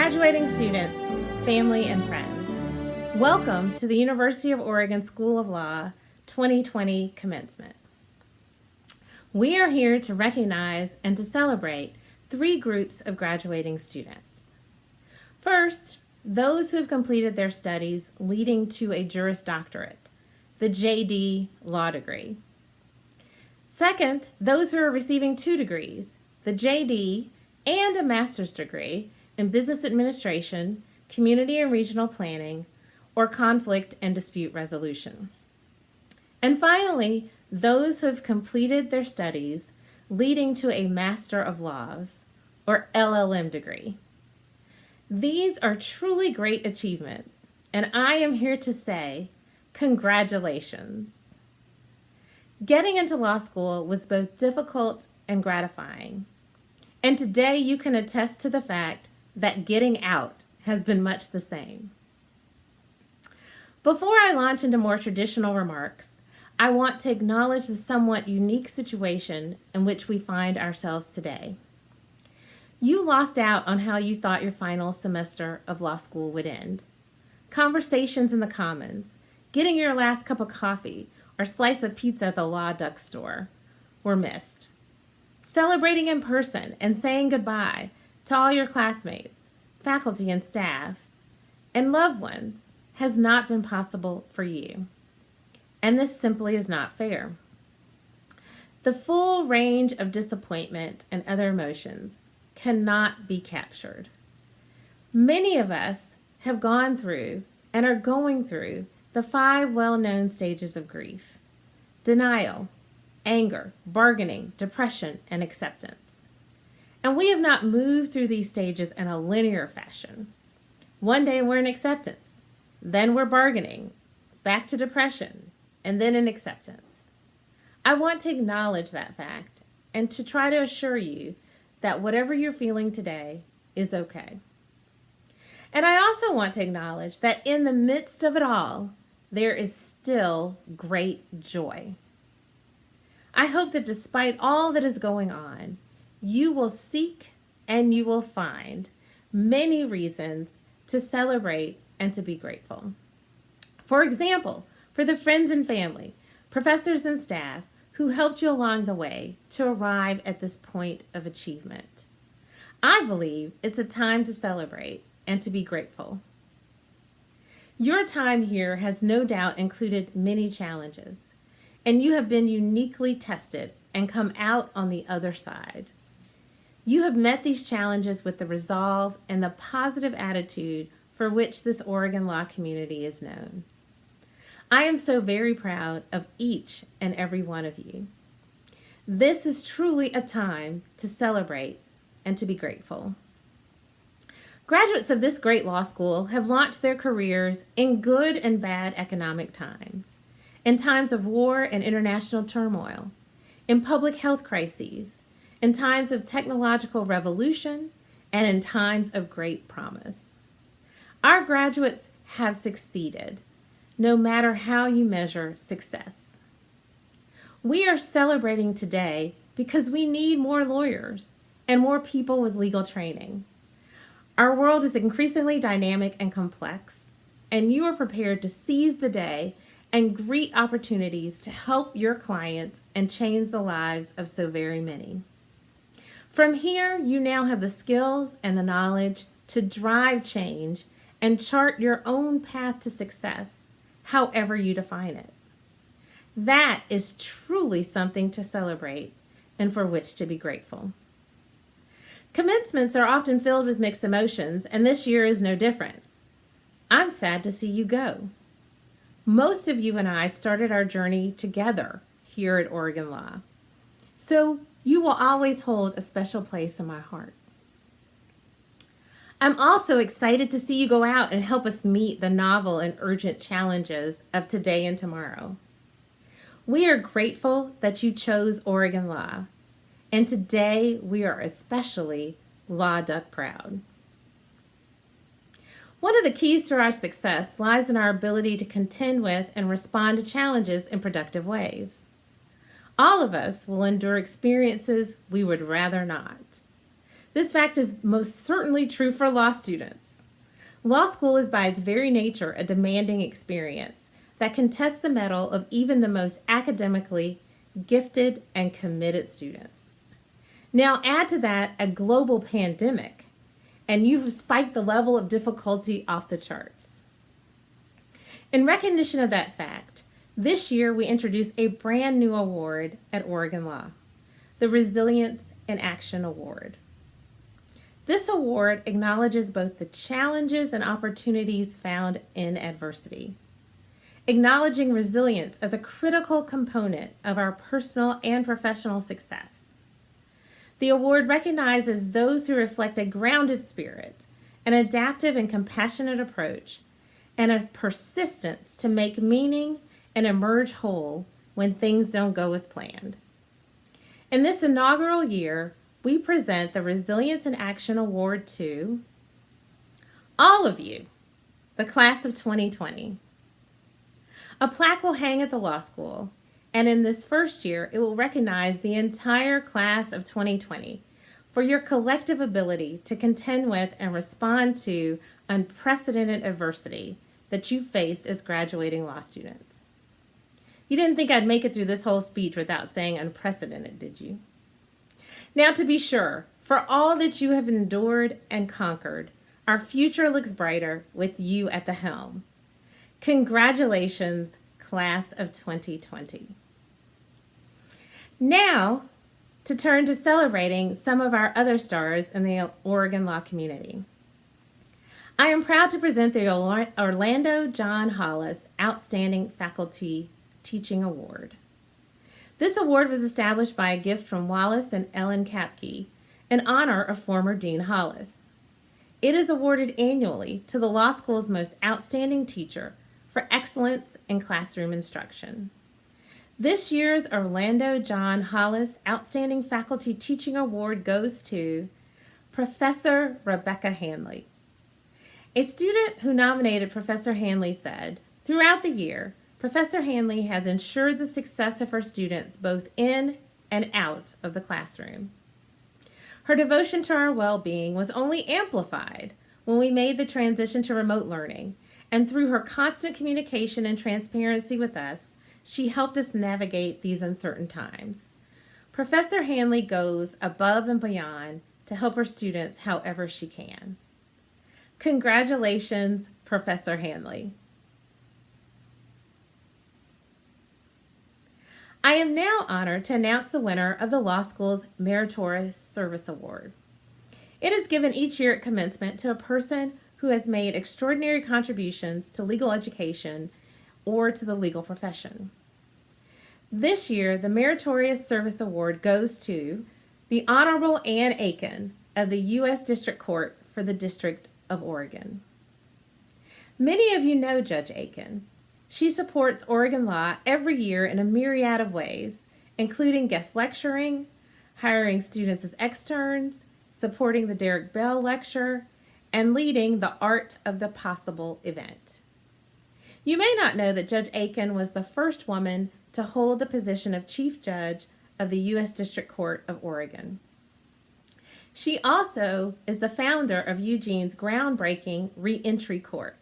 Graduating students, family, and friends, welcome to the University of Oregon School of Law 2020 commencement. We are here to recognize and to celebrate three groups of graduating students. First, those who have completed their studies leading to a Juris Doctorate, the JD Law degree. Second, those who are receiving 2 degrees, the JD and a master's degree in Business Administration, Community and Regional Planning, or Conflict and Dispute Resolution. And finally, those who have completed their studies leading to a Master of Laws, or LLM degree. These are truly great achievements, and I am here to say, congratulations. Getting into law school was both difficult and gratifying, and today you can attest to the fact that getting out has been much the same. Before I launch into more traditional remarks, I want to acknowledge the somewhat unique situation in which we find ourselves today. You lost out on how you thought your final semester of law school would end. Conversations in the Commons, getting your last cup of coffee or slice of pizza at the Law Duck store were missed. Celebrating in person and saying goodbye to all your classmates, faculty and staff, and loved ones has not been possible for you. And this simply is not fair. The full range of disappointment and other emotions cannot be captured. Many of us have gone through and are going through the 5 well-known stages of grief: denial, anger, bargaining, depression, and acceptance. And we have not moved through these stages in a linear fashion. One day we're in acceptance, then we're bargaining, back to depression, and then in acceptance. I want to acknowledge that fact and to try to assure you that whatever you're feeling today is okay. And I also want to acknowledge that in the midst of it all, there is still great joy. I hope that despite all that is going on, you will seek and you will find many reasons to celebrate and to be grateful. For example, for the friends and family, professors and staff who helped you along the way to arrive at this point of achievement. I believe it's a time to celebrate and to be grateful. Your time here has no doubt included many challenges, and you have been uniquely tested and come out on the other side. You have met these challenges with the resolve and the positive attitude for which this Oregon law community is known. I am so very proud of each and every one of you. This is truly a time to celebrate and to be grateful. Graduates of this great law school have launched their careers in good and bad economic times, in times of war and international turmoil, in public health crises, in times of technological revolution, and in times of great promise. Our graduates have succeeded, no matter how you measure success. We are celebrating today because we need more lawyers and more people with legal training. Our world is increasingly dynamic and complex, and you are prepared to seize the day and greet opportunities to help your clients and change the lives of so very many. From here, you now have the skills and the knowledge to drive change and chart your own path to success, however you define it. That is truly something to celebrate and for which to be grateful. Commencements are often filled with mixed emotions, and this year is no different. I'm sad to see you go. Most of you and I started our journey together here at Oregon Law, so you will always hold a special place in my heart. I'm also excited to see you go out and help us meet the novel and urgent challenges of today and tomorrow. We are grateful that you chose Oregon Law, and today we are especially Law Duck proud. One of the keys to our success lies in our ability to contend with and respond to challenges in productive ways. All of us will endure experiences we would rather not. This fact is most certainly true for law students. Law school is by its very nature a demanding experience that can test the mettle of even the most academically gifted and committed students. Now add to that a global pandemic, and you've spiked the level of difficulty off the charts. In recognition of that fact, this year we introduced a brand new award at Oregon Law, the Resilience in Action Award. This award acknowledges both the challenges and opportunities found in adversity, acknowledging resilience as a critical component of our personal and professional success. The award recognizes those who reflect a grounded spirit, an adaptive and compassionate approach, and a persistence to make meaning and emerge whole when things don't go as planned. In this inaugural year, we present the Resilience in Action Award to all of you, the class of 2020. A plaque will hang at the law school, and in this first year, it will recognize the entire class of 2020 for your collective ability to contend with and respond to unprecedented adversity that you faced as graduating law students. You didn't think I'd make it through this whole speech without saying unprecedented, did you? Now, to be sure, for all that you have endured and conquered, our future looks brighter with you at the helm. Congratulations, class of 2020. Now, to turn to celebrating some of our other stars in the Oregon law community. I am proud to present the Orlando John Hollis Outstanding Faculty Teaching Award. This award was established by a gift from Wallace and Ellen Kapke in honor of former Dean Hollis. It is awarded annually to the law school's most outstanding teacher for excellence in classroom instruction. This year's Orlando John Hollis Outstanding Faculty Teaching Award goes to Professor Rebecca Hanley. A student who nominated Professor Hanley said, "Throughout the year, Professor Hanley has ensured the success of her students both in and out of the classroom. Her devotion to our well-being was only amplified when we made the transition to remote learning, and through her constant communication and transparency with us, she helped us navigate these uncertain times. Professor Hanley goes above and beyond to help her students however she can." Congratulations, Professor Hanley. I am now honored to announce the winner of the law school's Meritorious Service Award. It is given each year at commencement to a person who has made extraordinary contributions to legal education or to the legal profession. This year, the Meritorious Service Award goes to the Honorable Ann Aiken of the U.S. District Court for the District of Oregon. Many of you know Judge Aiken. She supports Oregon law every year in a myriad of ways, including guest lecturing, hiring students as externs, supporting the Derek Bell Lecture, and leading the Art of the Possible event. You may not know that Judge Aiken was the first woman to hold the position of Chief Judge of the U.S. District Court of Oregon. She also is the founder of Eugene's groundbreaking Reentry Court.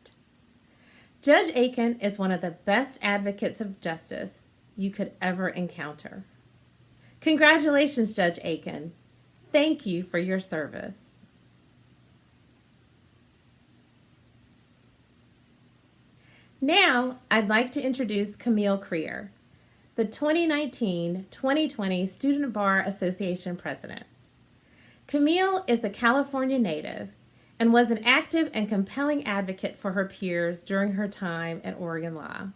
Judge Aiken is one of the best advocates of justice you could ever encounter. Congratulations, Judge Aiken. Thank you for your service. Now, I'd like to introduce Camille Creer, the 2019-2020 Student Bar Association President. Camille is a California native and was an active and compelling advocate for her peers during her time at Oregon Law.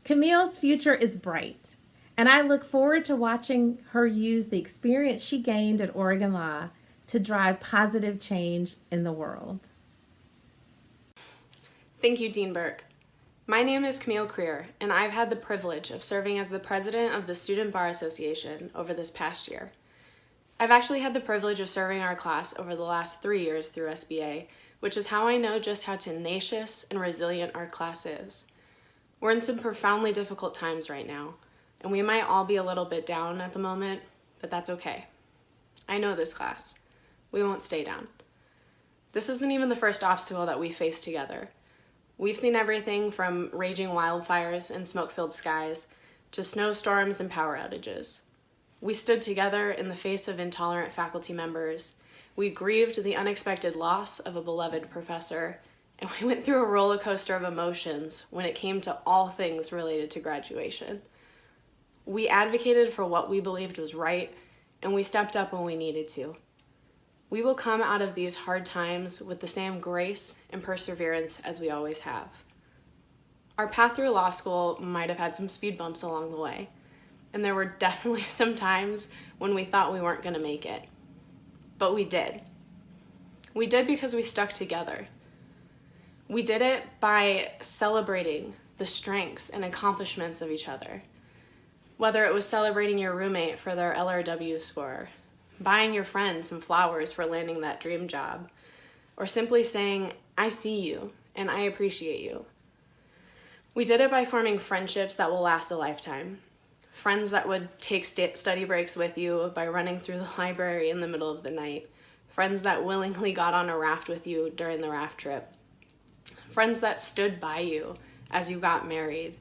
Camille's future is bright, and I look forward to watching her use the experience she gained at Oregon Law to drive positive change in the world. Thank you, Dean Burke. My name is Camille Creer, and I've had the privilege of serving as the president of the Student Bar Association over this past year. I've actually had the privilege of serving our class over the last 3 years through SBA, which is how I know just how tenacious and resilient our class is. We're in some profoundly difficult times right now, and we might all be a little bit down at the moment, but that's okay. I know this class. We won't stay down. This isn't even the first obstacle that we face together. We've seen everything from raging wildfires and smoke-filled skies to snowstorms and power outages. We stood together in the face of intolerant faculty members. We grieved the unexpected loss of a beloved professor, and we went through a roller coaster of emotions when it came to all things related to graduation. We advocated for what we believed was right, and we stepped up when we needed to. We will come out of these hard times with the same grace and perseverance as we always have. Our path through law school might have had some speed bumps along the way, and there were definitely some times when we thought we weren't going to make it. But we did. We did because we stuck together. We did it by celebrating the strengths and accomplishments of each other. Whether it was celebrating your roommate for their LRW score, buying your friend some flowers for landing that dream job, or simply saying, "I see you and I appreciate you." We did it by forming friendships that will last a lifetime. Friends that would take study breaks with you by running through the library in the middle of the night. Friends that willingly got on a raft with you during the raft trip. Friends that stood by you as you got married.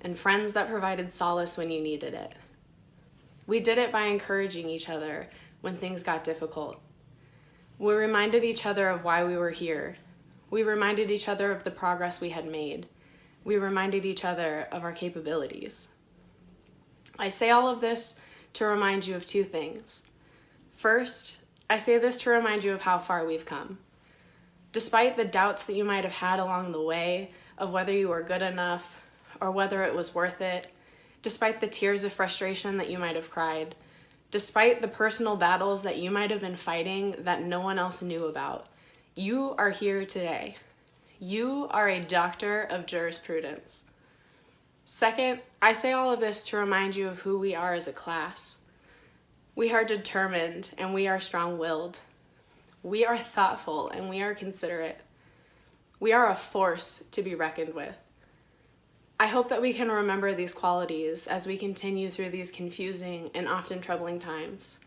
And friends that provided solace when you needed it. We did it by encouraging each other when things got difficult. We reminded each other of why we were here. We reminded each other of the progress we had made. We reminded each other of our capabilities. I say all of this to remind you of two things. First, I say this to remind you of how far we've come. Despite the doubts that you might have had along the way of whether you were good enough or whether it was worth it, despite the tears of frustration that you might have cried, despite the personal battles that you might have been fighting that no one else knew about, you are here today. You are a doctor of jurisprudence. Second, I say all of this to remind you of who we are as a class. We are determined and we are strong-willed. We are thoughtful and we are considerate. We are a force to be reckoned with. I hope that we can remember these qualities as we continue through these confusing and often troubling times.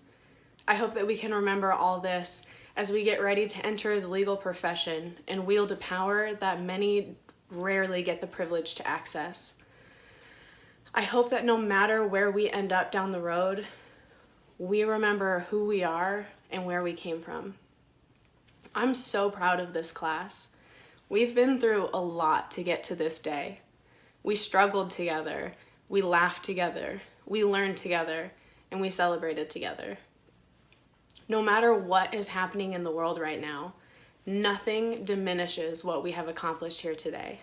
I hope that we can remember all this as we get ready to enter the legal profession and wield a power that many rarely get the privilege to access. I hope that no matter where we end up down the road, we remember who we are and where we came from. I'm so proud of this class. We've been through a lot to get to this day. We struggled together, we laughed together, we learned together, and we celebrated together. No matter what is happening in the world right now, nothing diminishes what we have accomplished here today.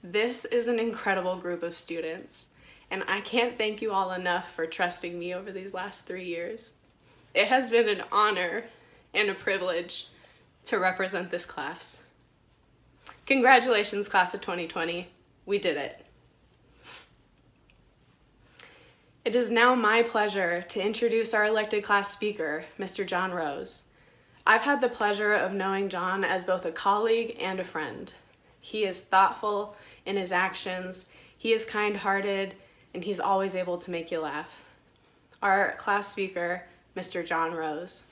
This is an incredible group of students, and I can't thank you all enough for trusting me over these last 3 years. It has been an honor and a privilege to represent this class. Congratulations, class of 2020. We did it. It is now my pleasure to introduce our elected class speaker, Mr. John Rose. I've had the pleasure of knowing John as both a colleague and a friend. He is thoughtful in his actions, he is kind-hearted, and he's always able to make you laugh. Our class speaker, Mr. John Rose.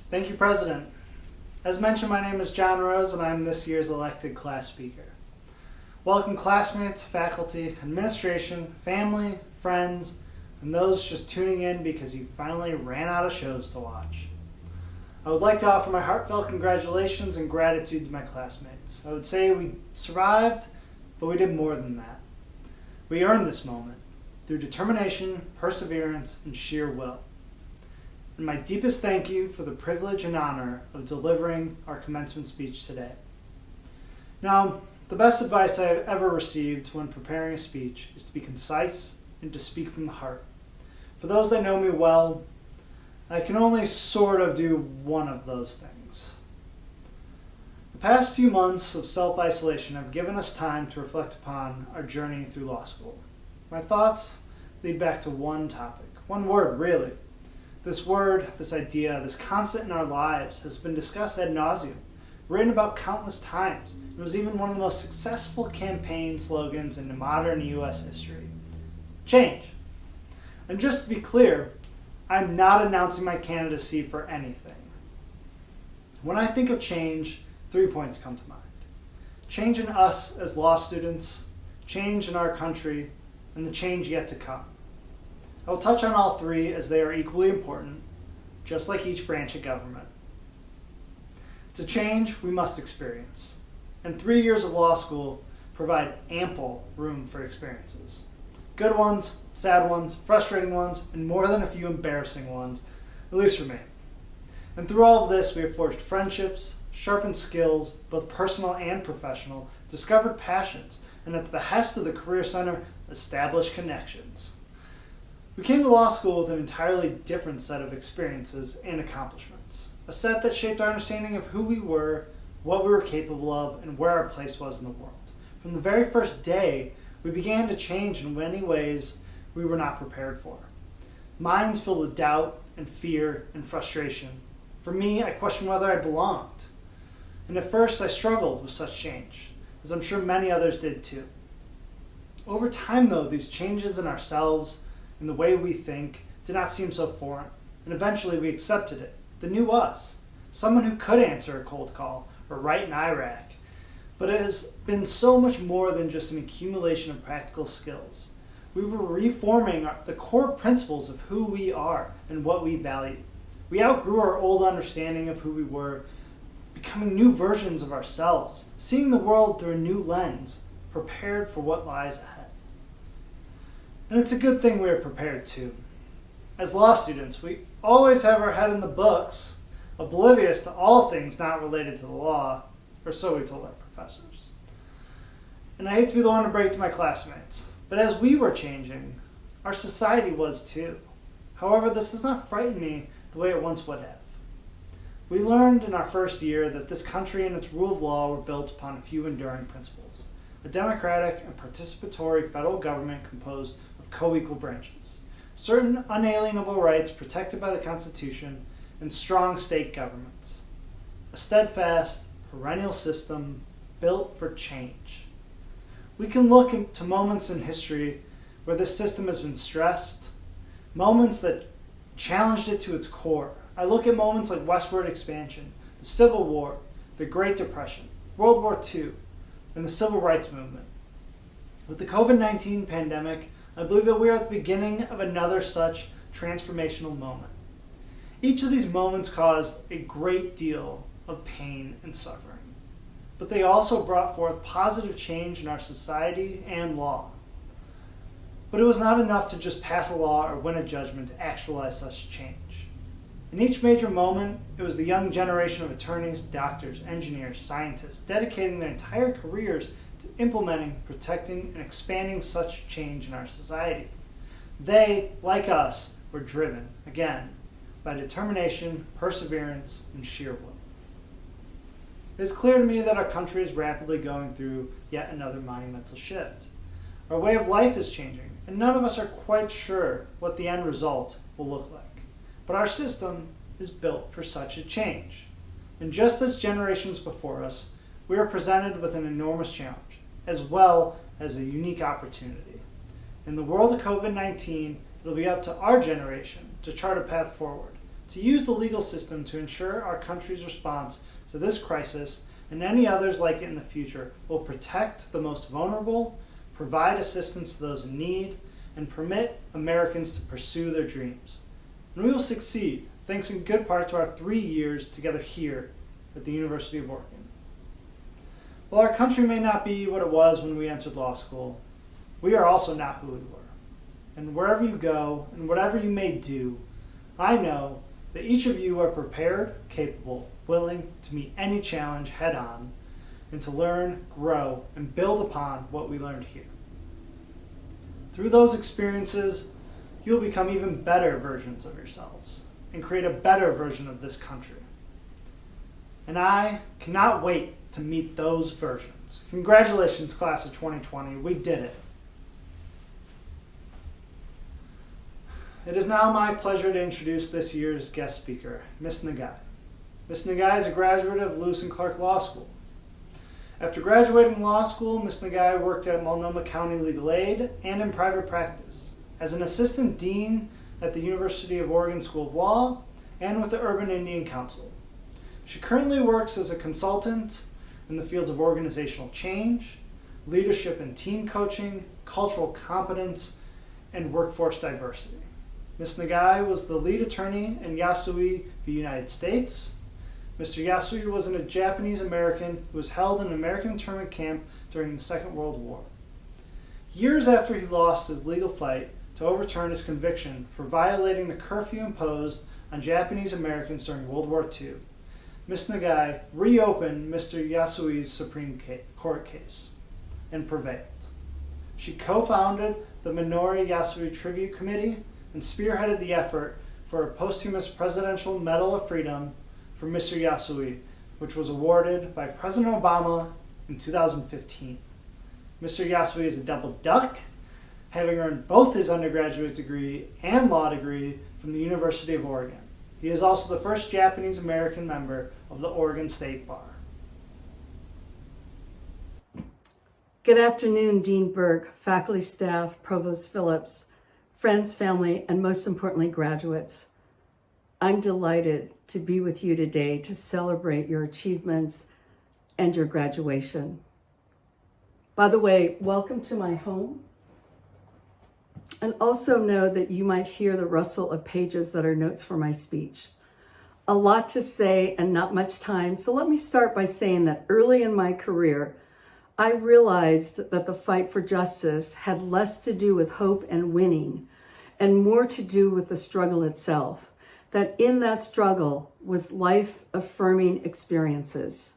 Thank you, President. As mentioned, my name is John Rose, and I'm this year's elected class speaker. Welcome classmates, faculty, administration, family, friends, and those just tuning in because you finally ran out of shows to watch. I would like to offer my heartfelt congratulations and gratitude to my classmates. I would say we survived, but we did more than that. We earned this moment through determination, perseverance, and sheer will. And my deepest thank you for the privilege and honor of delivering our commencement speech today. Now, the best advice I have ever received when preparing a speech is to be concise and to speak from the heart. For those that know me well, I can only sort of do one of those things. The past few months of self-isolation have given us time to reflect upon our journey through law school. My thoughts lead back to one topic, one word really. This word, this idea, this concept in our lives has been discussed ad nauseum, written about countless times. It was even one of the most successful campaign slogans in modern U.S. history. Change. And just to be clear, I'm not announcing my candidacy for anything. When I think of change, 3 points come to mind. Change in us as law students, change in our country, and the change yet to come. I will touch on all three as they are equally important, just like each branch of government. It's a change we must experience, and 3 years of law school provide ample room for experiences. Good ones, sad ones, frustrating ones, and more than a few embarrassing ones, at least for me. And through all of this, we have forged friendships, sharpened skills, both personal and professional, discovered passions, and at the behest of the Career Center, established connections. We came to law school with an entirely different set of experiences and accomplishments, a set that shaped our understanding of who we were, what we were capable of, and where our place was in the world. From the very first day, we began to change in many ways we were not prepared for. Minds filled with doubt and fear and frustration. For me, I questioned whether I belonged. And at first, I struggled with such change, as I'm sure many others did too. Over time, though, these changes in ourselves and the way we think did not seem so foreign, and eventually we accepted it, the new us, someone who could answer a cold call or write an IRAC. But it has been so much more than just an accumulation of practical skills. We were reforming the core principles of who we are and what we value. We outgrew our old understanding of who we were, becoming new versions of ourselves, seeing the world through a new lens, prepared for what lies ahead. And it's a good thing we are prepared too. As law students, we always have our head in the books, oblivious to all things not related to the law, or so we told our professors. And I hate to be the one to break to my classmates, but as we were changing, our society was too. However, this does not frighten me the way it once would have. We learned in our first year that this country and its rule of law were built upon a few enduring principles: a democratic and participatory federal government composed of co-equal branches, certain unalienable rights protected by the Constitution, and strong state governments, a steadfast, perennial system built for change. We can look to moments in history where this system has been stressed, moments that challenged it to its core. I look at moments like westward expansion, the Civil War, the Great Depression, World War II, and the Civil Rights Movement. With the COVID-19 pandemic, I believe that we are at the beginning of another such transformational moment. Each of these moments caused a great deal of pain and suffering, but they also brought forth positive change in our society and law. But it was not enough to just pass a law or win a judgment to actualize such change. In each major moment, it was the young generation of attorneys, doctors, engineers, scientists dedicating their entire careers to implementing, protecting, and expanding such change in our society. They, like us, were driven, again, by determination, perseverance, and sheer will. It is clear to me that our country is rapidly going through yet another monumental shift. Our way of life is changing, and none of us are quite sure what the end result will look like. But our system is built for such a change. And just as generations before us, we are presented with an enormous challenge, as well as a unique opportunity. In the world of COVID-19, it'll be up to our generation to chart a path forward, to use the legal system to ensure our country's response to this crisis and any others like it in the future will protect the most vulnerable, provide assistance to those in need, and permit Americans to pursue their dreams. And we will succeed, thanks in good part to our 3 years together here at the University of Oregon. While our country may not be what it was when we entered law school, we are also not who we were. And wherever you go, and whatever you may do, I know that each of you are prepared, capable, willing to meet any challenge head on, and to learn, grow, and build upon what we learned here. Through those experiences, you'll become even better versions of yourselves and create a better version of this country. And I cannot wait to meet those versions. Congratulations, class of 2020. We did it. It is now my pleasure to introduce this year's guest speaker, Ms. Nagai. Ms. Nagai is a graduate of Lewis and Clark Law School. After graduating law school, Ms. Nagai worked at Multnomah County Legal Aid and in private practice. as an assistant dean at the University of Oregon School of Law and with the Urban Indian Council. She currently works as a consultant in the fields of organizational change, leadership and team coaching, cultural competence, and workforce diversity. Ms. Nagai was the lead attorney in Yasui v. United States. Mr. Yasui was a Japanese American who was held in an American internment camp during the Second World War. Years after he lost his legal fight to overturn his conviction for violating the curfew imposed on Japanese Americans during World War II, Ms. Nagai reopened Mr. Yasui's Supreme Court case and prevailed. She co-founded the Minoru Yasui Tribute Committee and spearheaded the effort for a posthumous Presidential Medal of Freedom for Mr. Yasui, which was awarded by President Obama in 2015. Mr. Yasui is a double duck, having earned both his undergraduate degree and law degree from the University of Oregon. He is also the first Japanese American member of the Oregon State Bar. Good afternoon, Dean Burke, faculty, staff, Provost Phillips, friends, family, and most importantly, graduates. I'm delighted to be with you today to celebrate your achievements and your graduation. By the way, welcome to my home. And also know that you might hear the rustle of pages that are notes for my speech. A lot to say and not much time, so let me start by saying that early in my career, I realized that the fight for justice had less to do with hope and winning and more to do with the struggle itself, that in that struggle was life-affirming experiences.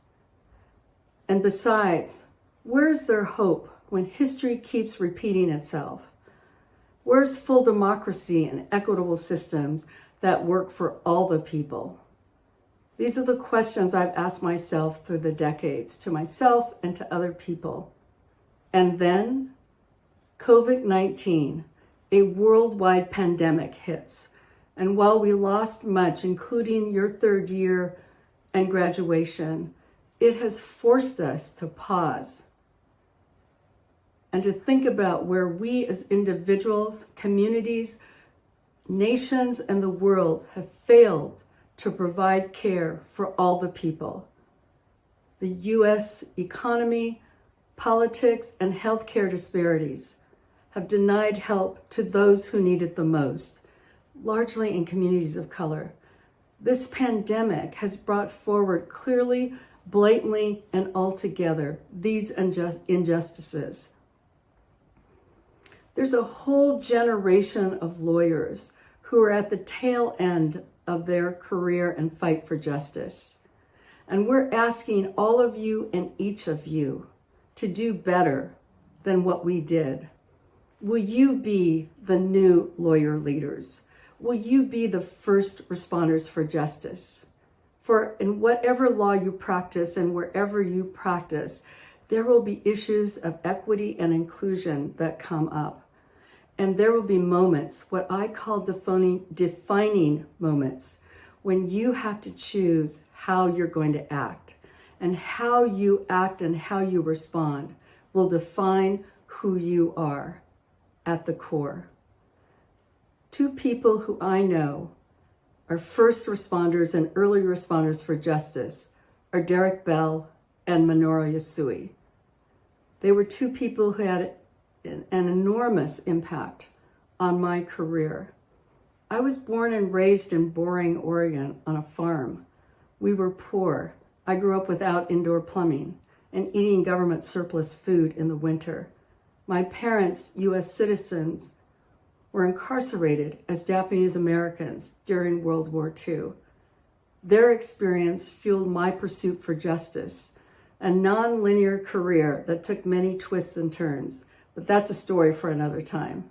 And besides, where's there hope when history keeps repeating itself? Where's full democracy and equitable systems that work for all the people? These are the questions I've asked myself through the decades, to myself and to other people. And then COVID-19, a worldwide pandemic, hits. And while we lost much, including your third year and graduation, it has forced us to pause and to think about where we as individuals, communities, nations, and the world have failed to provide care for all the people. The U.S. economy, politics, and healthcare disparities have denied help to those who need it the most, largely in communities of color. This pandemic has brought forward clearly, blatantly, and altogether these injustices. There's a whole generation of lawyers who are at the tail end of their career and fight for justice. And we're asking all of you and each of you to do better than what we did. Will you be the new lawyer leaders? Will you be the first responders for justice? For in whatever law you practice and wherever you practice, there will be issues of equity and inclusion that come up. And there will be moments, what I call defining moments, when you have to choose how you're going to act. And how you act and how you respond will define who you are at the core. Two people who I know are first responders and early responders for justice are Derek Bell and Minoru Yasui. They were two people who had an enormous impact on my career. I was born and raised in Boring, Oregon, on a farm. We were poor. I grew up without indoor plumbing and eating government surplus food in the winter. My parents, U.S. citizens, were incarcerated as Japanese Americans during World War II. Their experience fueled my pursuit for justice, a non-linear career that took many twists and turns. But that's a story for another time.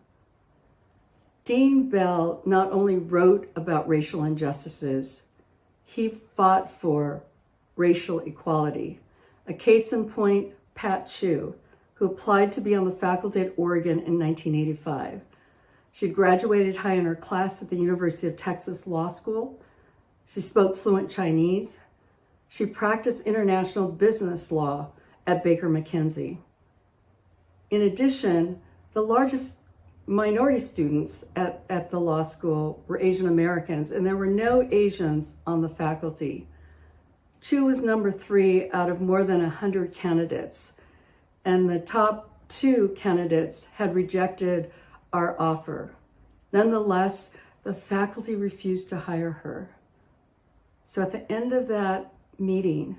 Dean Bell not only wrote about racial injustices, he fought for racial equality. A case in point, Pat Chu, who applied to be on the faculty at Oregon in 1985. She graduated high in her class at the University of Texas Law School. She spoke fluent Chinese. She practiced international business law at Baker McKenzie. In addition, the largest minority students at the law school were Asian Americans, and there were no Asians on the faculty. Chu was number 3 out of more than 100 candidates, and the top 2 candidates had rejected our offer. Nonetheless, the faculty refused to hire her. So at the end of that meeting,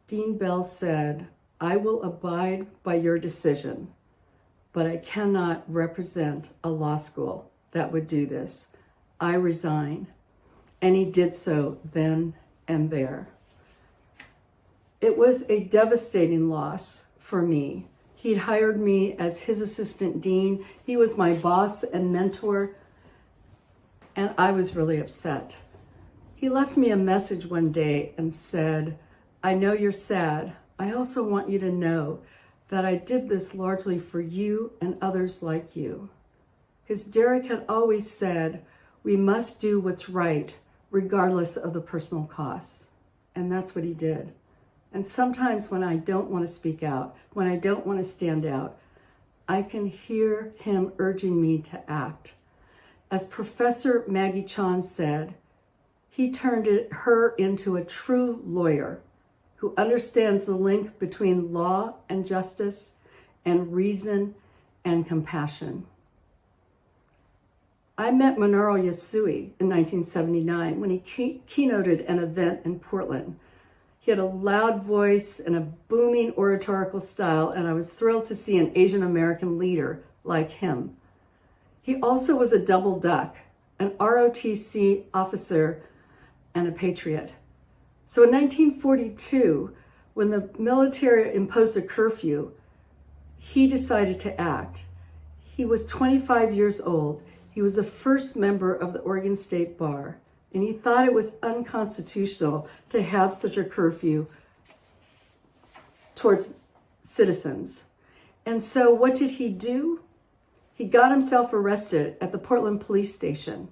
Dean Bell said, "I will abide by your decision, but I cannot represent a law school that would do this. I resign." And he did so then and there. It was a devastating loss for me. He'd hired me as his assistant dean. He was my boss and mentor, and I was really upset. He left me a message one day and said, "I know you're sad. I also want you to know that I did this largely for you and others like you." Because Derek had always said, we must do what's right, regardless of the personal costs. And that's what he did. And sometimes when I don't want to speak out, when I don't want to stand out, I can hear him urging me to act. As Professor Maggie Chan said, he turned her into a true lawyer who understands the link between law and justice and reason and compassion. I met Minoru Yasui in 1979 when he keynoted an event in Portland. He had a loud voice and a booming oratorical style, and I was thrilled to see an Asian American leader like him. He also was a double duck, an ROTC officer and a patriot. So in 1942, when the military imposed a curfew, he decided to act. He was 25 years old. He was the first member of the Oregon State Bar, and he thought it was unconstitutional to have such a curfew towards citizens. And so what did he do? He got himself arrested at the Portland police station.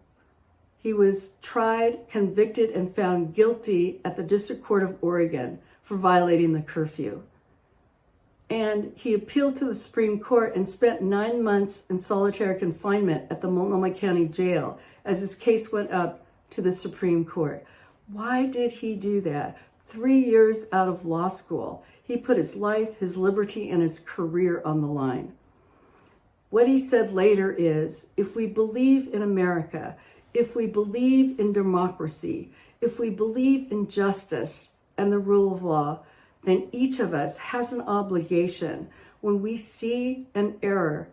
He was tried, convicted, and found guilty at the District Court of Oregon for violating the curfew. And he appealed to the Supreme Court and spent 9 months in solitary confinement at the Multnomah County Jail as his case went up to the Supreme Court. Why did he do that? 3 years out of law school, he put his life, his liberty, and his career on the line. What he said later is, if we believe in America, if we believe in democracy, if we believe in justice and the rule of law, then each of us has an obligation when we see an error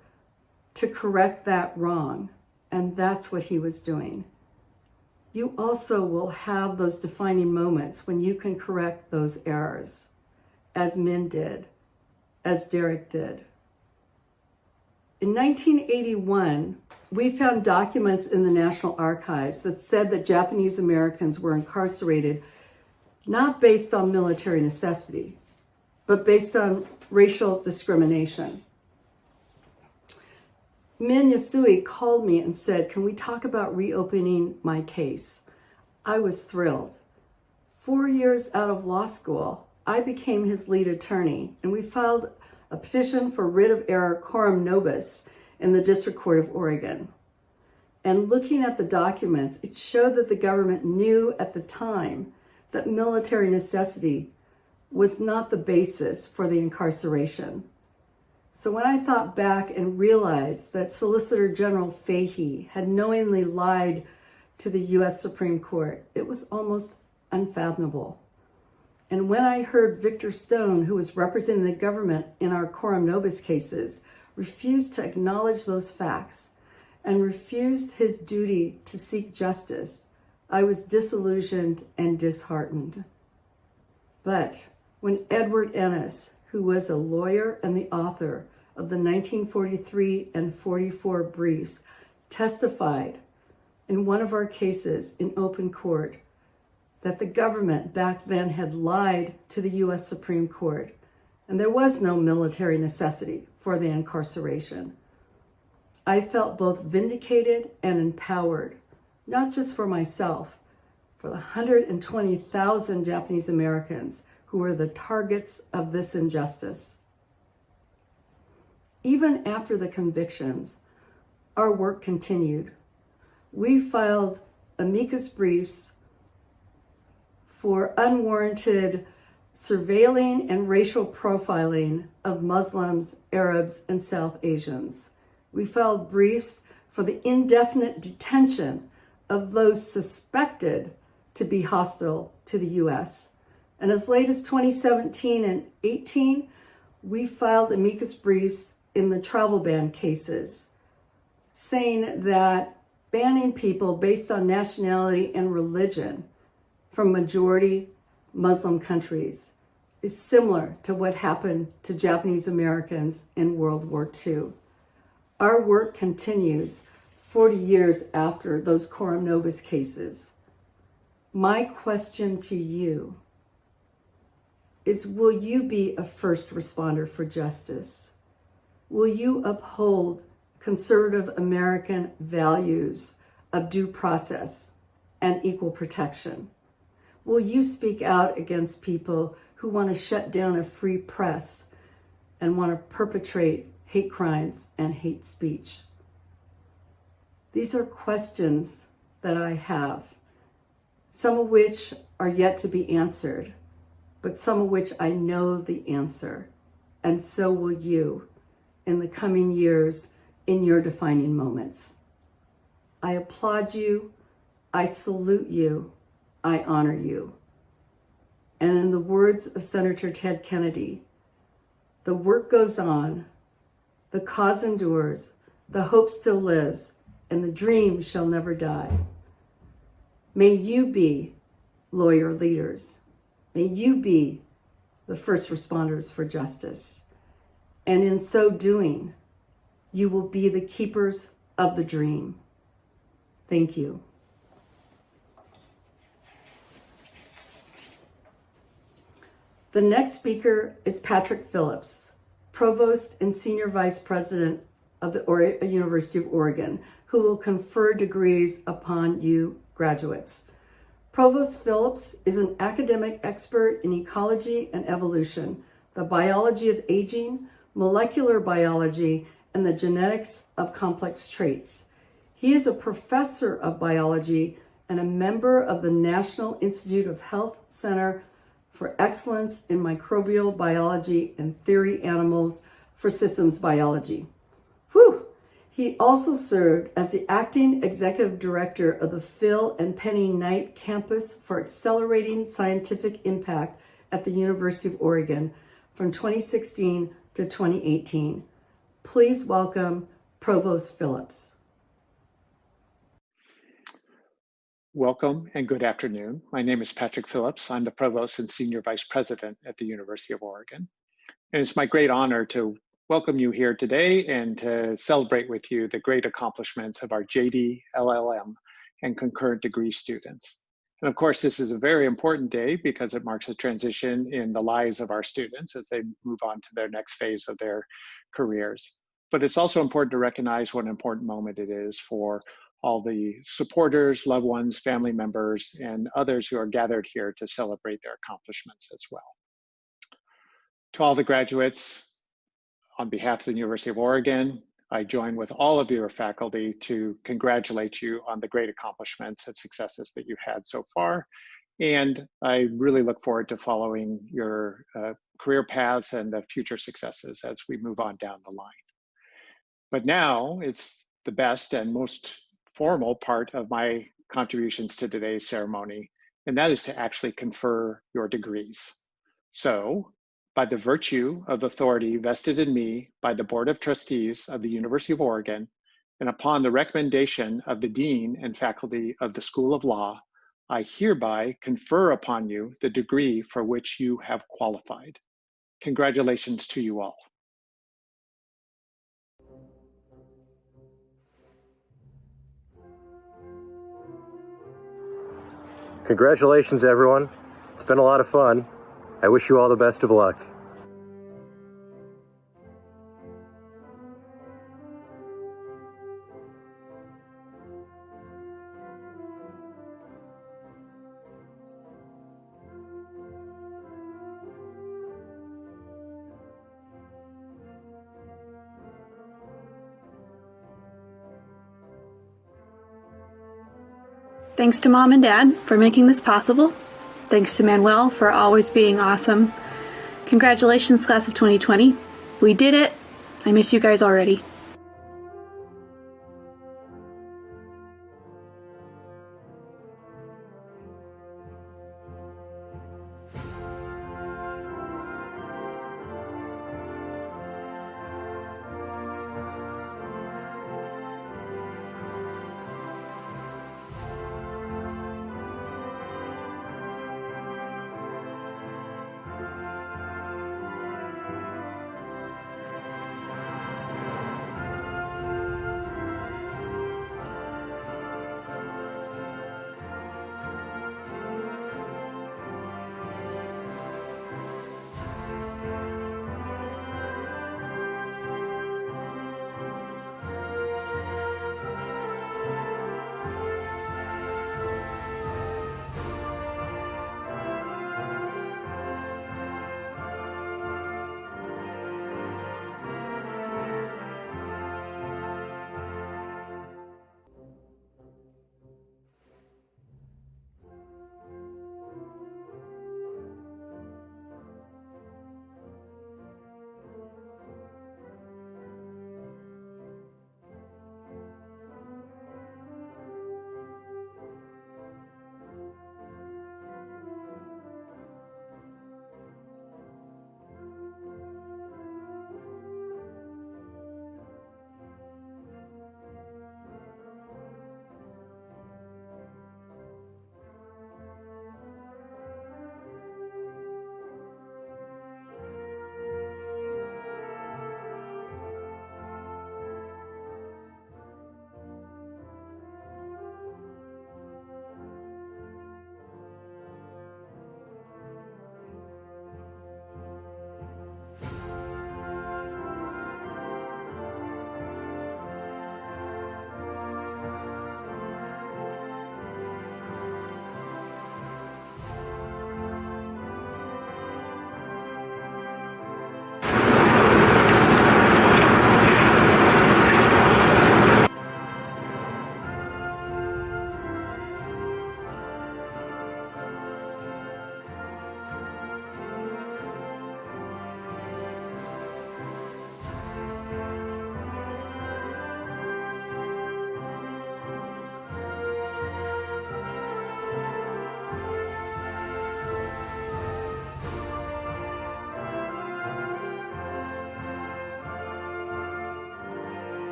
to correct that wrong. And that's what he was doing. You also will have those defining moments when you can correct those errors, as Min did, as Derek did. In 1981, we found documents in the National Archives that said that Japanese Americans were incarcerated not based on military necessity, but based on racial discrimination. Min Yasui called me and said, "Can we talk about reopening my case?" I was thrilled. 4 years out of law school, I became his lead attorney, and we filed a petition for writ of error coram nobis in the District Court of Oregon. And looking at the documents, it showed that the government knew at the time that military necessity was not the basis for the incarceration. So when I thought back and realized that Solicitor General Fahey had knowingly lied to the U.S. Supreme Court, it was almost unfathomable. And when I heard Victor Stone, who was representing the government in our coram nobis cases, refused to acknowledge those facts and refused his duty to seek justice, I was disillusioned and disheartened. But when Edward Ennis, who was a lawyer and the author of the 1943 and 44 briefs, testified in one of our cases in open court that the government back then had lied to the U.S. Supreme Court, and there was no military necessity for the incarceration, I felt both vindicated and empowered, not just for myself, for the 120,000 Japanese Americans who were the targets of this injustice. Even after the convictions, our work continued. We filed amicus briefs for unwarranted surveilling and racial profiling of Muslims, Arabs, and South Asians. We filed briefs for the indefinite detention of those suspected to be hostile to the U.S. And as late as 2017 and 18, we filed amicus briefs in the travel ban cases, saying that banning people based on nationality and religion from majority Muslim countries is similar to what happened to Japanese Americans in World War II. Our work continues 40 years after those Coram Nobis cases. My question to you is, will you be a first responder for justice? Will you uphold conservative American values of due process and equal protection? Will you speak out against people who want to shut down a free press and want to perpetrate hate crimes and hate speech? These are questions that I have, some of which are yet to be answered, but some of which I know the answer, and so will you in the coming years in your defining moments. I applaud you, I salute you, I honor you. And in the words of Senator Ted Kennedy, the work goes on, the cause endures, the hope still lives, and the dream shall never die. May you be lawyer leaders. May you be the first responders for justice. And in so doing, you will be the keepers of the dream. Thank you. The next speaker is Patrick Phillips, Provost and Senior Vice President of the University of Oregon, who will confer degrees upon you graduates. Provost Phillips is an academic expert in ecology and evolution, the biology of aging, molecular biology, and the genetics of complex traits. He is a professor of biology and a member of the National Institute of Health Center for Excellence in Microbial Biology and Theory Animals for Systems Biology. Whew! He also served as the acting executive director of the Phil and Penny Knight Campus for Accelerating Scientific Impact at the University of Oregon from 2016 to 2018. Please welcome Provost Phillips. Welcome and good afternoon. My name is Patrick Phillips. I'm the Provost and Senior Vice President at the University of Oregon. And it's my great honor to welcome you here today and to celebrate with you the great accomplishments of our JD, LLM, and concurrent degree students. And of course, this is a very important day because it marks a transition in the lives of our students as they move on to their next phase of their careers. But it's also important to recognize what an important moment it is for all the supporters, loved ones, family members, and others who are gathered here to celebrate their accomplishments as well. To all the graduates, on behalf of the University of Oregon, I join with all of your faculty to congratulate you on the great accomplishments and successes that you've had so far. And I really look forward to following your career paths and the future successes as we move on down the line. But now it's the best and most formal part of my contributions to today's ceremony, and that is to actually confer your degrees. So, by the virtue of authority vested in me by the Board of Trustees of the University of Oregon, and upon the recommendation of the Dean and faculty of the School of Law, I hereby confer upon you the degree for which you have qualified. Congratulations to you all. Congratulations, everyone. It's been a lot of fun. I wish you all the best of luck. Thanks to Mom and Dad for making this possible. Thanks to Manuel for always being awesome. Congratulations, class of 2020. We did it. I miss you guys already.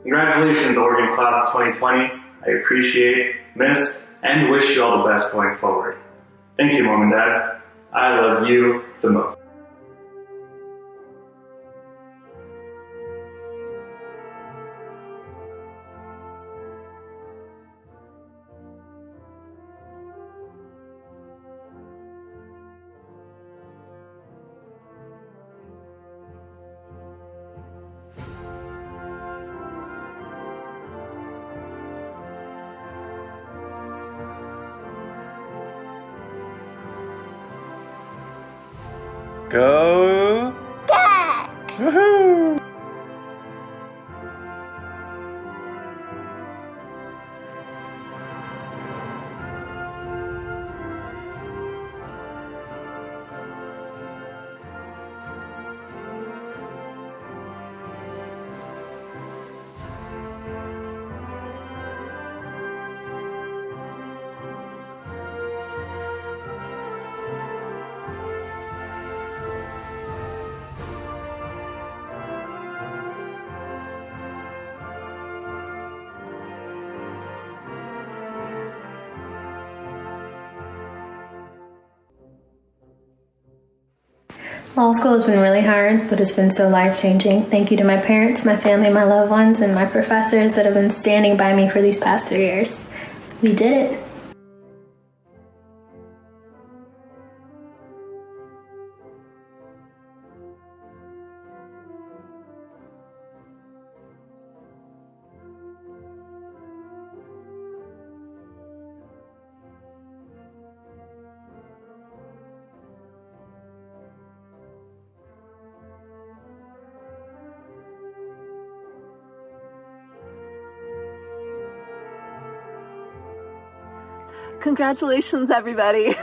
Congratulations, Oregon Class of 2020. I appreciate, miss, and wish you all the best going forward. Thank you, Mom and Dad. I love you the most. Go Ducks! Woohoo! Law school has been really hard, but it's been so life-changing. Thank you to my parents, my family, my loved ones, and my professors that have been standing by me for these past 3 years. We did it. Congratulations, everybody.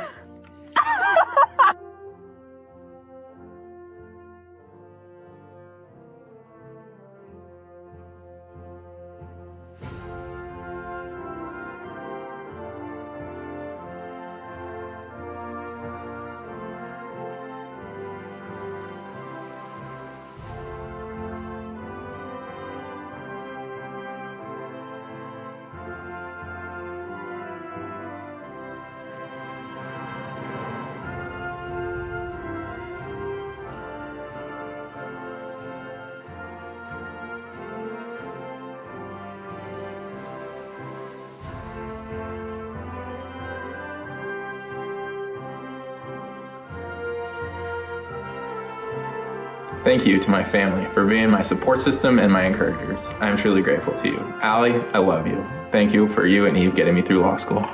Thank you to my family for being my support system and my encouragers. I am truly grateful to you. Allie, I love you. Thank you for you and Eve getting me through law school.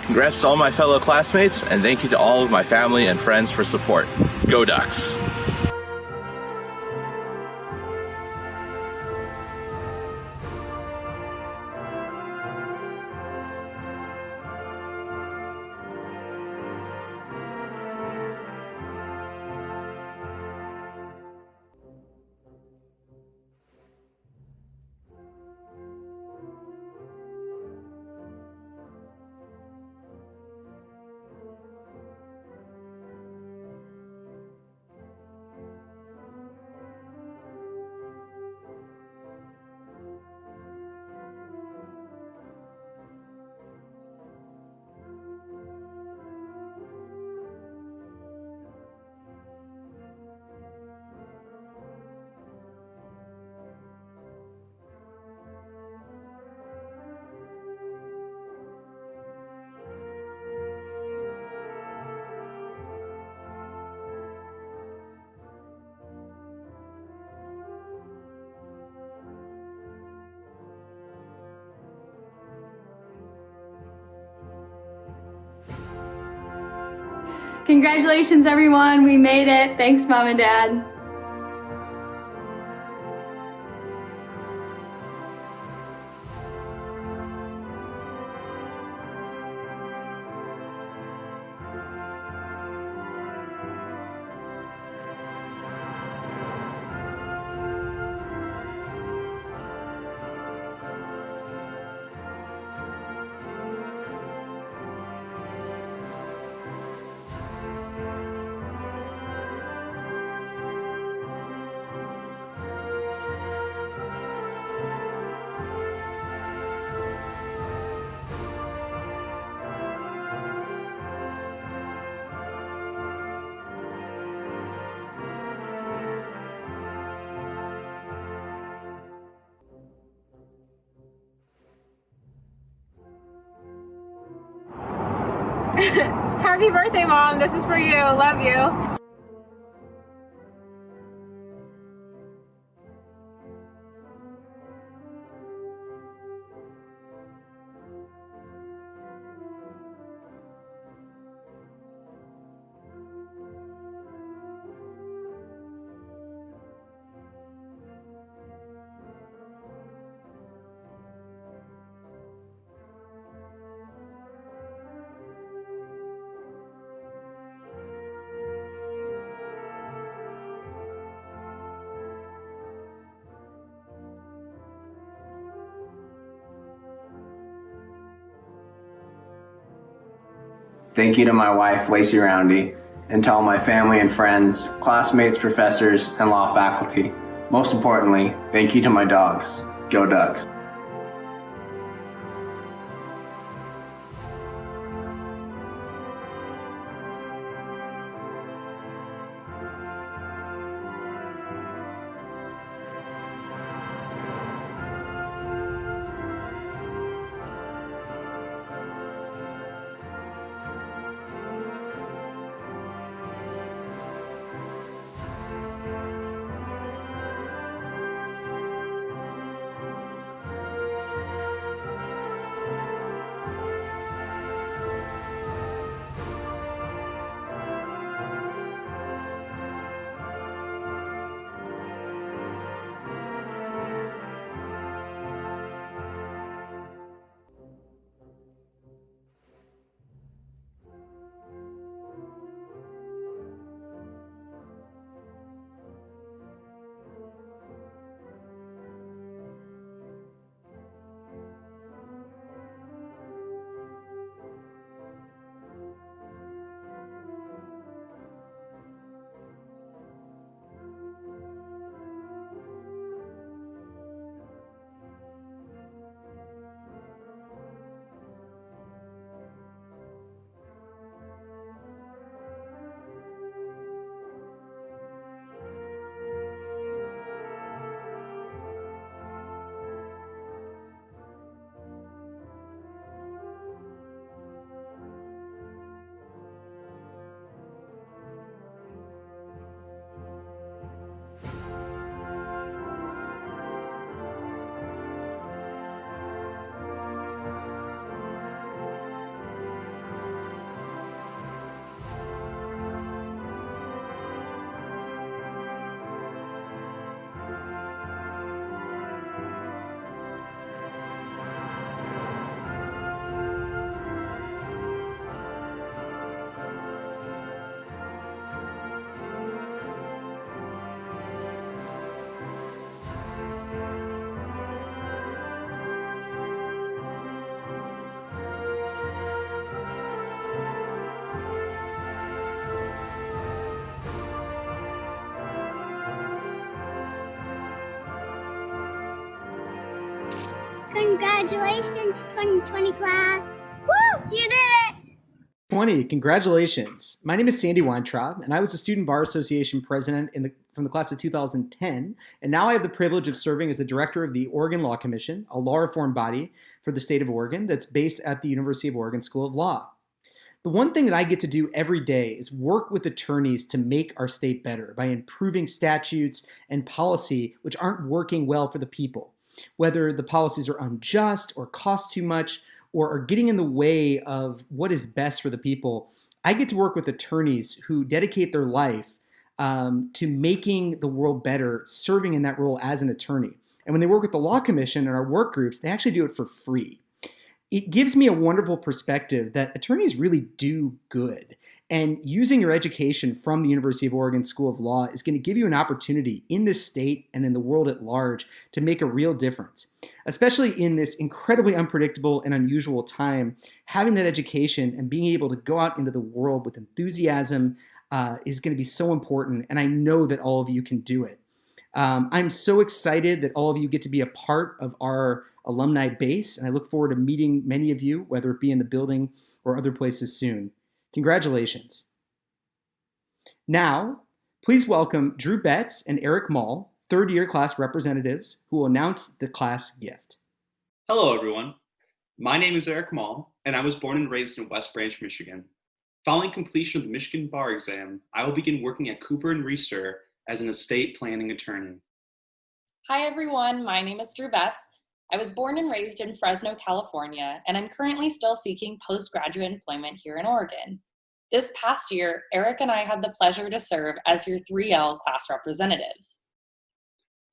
Congrats to all my fellow classmates, and thank you to all of my family and friends for support. Go Ducks! Congratulations, everyone. We made it. Thanks, Mom and Dad. Happy birthday, Mom. This is for you. Love you. Thank you to my wife, Lacey Roundy, and to all my family and friends, classmates, professors, and law faculty. Most importantly, thank you to my dogs. Go Ducks. Congratulations, 2020 class. Woo! You did it! 20, congratulations. My name is Sandy Weintraub, and I was the Student Bar Association president from the class of 2010, and now I have the privilege of serving as the director of the Oregon Law Commission, a law reform body for the state of Oregon that's based at the University of Oregon School of Law. The one thing that I get to do every day is work with attorneys to make our state better by improving statutes and policy which aren't working well for the people, whether the policies are unjust or cost too much or are getting in the way of what is best for the people. I get to work with attorneys who dedicate their life to making the world better, serving in that role as an attorney. And when they work with the Law Commission and our work groups, they actually do it for free. It gives me a wonderful perspective that attorneys really do good. And using your education from the University of Oregon School of Law is going to give you an opportunity in this state and in the world at large to make a real difference. Especially in this incredibly unpredictable and unusual time, having that education and being able to go out into the world with enthusiasm is going to be so important. And I know that all of you can do it. I'm so excited that all of you get to be a part of our alumni base, and I look forward to meeting many of you, whether it be in the building or other places soon. Congratulations. Now, please welcome Drew Betts and Eric Mall, third-year class representatives, who will announce the class gift. Hello, everyone. My name is Eric Mall, and I was born and raised in West Branch, Michigan. Following completion of the Michigan bar exam, I will begin working at Cooper & Reister as an estate planning attorney. Hi everyone, my name is Drew Betts. I was born and raised in Fresno, California, and I'm currently still seeking postgraduate employment here in Oregon. This past year, Eric and I had the pleasure to serve as your 3L class representatives.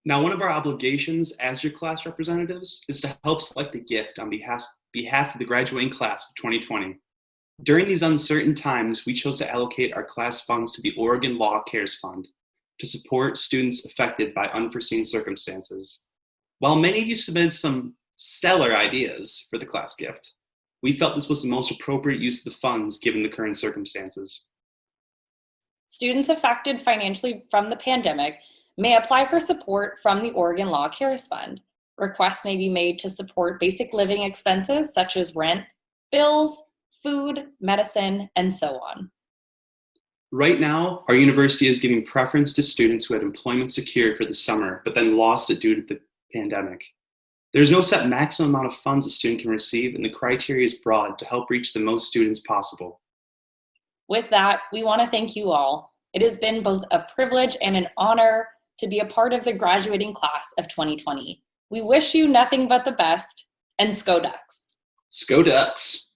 Now, one of our obligations as your class representatives is to help select a gift on behalf of the graduating class of 2020. During these uncertain times, we chose to allocate our class funds to the Oregon Law Cares Fund to support students affected by unforeseen circumstances. While many of you submitted some stellar ideas for the class gift, we felt this was the most appropriate use of the funds given the current circumstances. Students affected financially from the pandemic may apply for support from the Oregon Law Cares Fund. Requests may be made to support basic living expenses such as rent, bills, food, medicine, and so on. Right now, our university is giving preference to students who had employment secured for the summer, but then lost it due to the pandemic. There's no set maximum amount of funds a student can receive, and the criteria is broad to help reach the most students possible. With that, we want to thank you all. It has been both a privilege and an honor to be a part of the graduating class of 2020. We wish you nothing but the best, and Sko Ducks. Sko Ducks.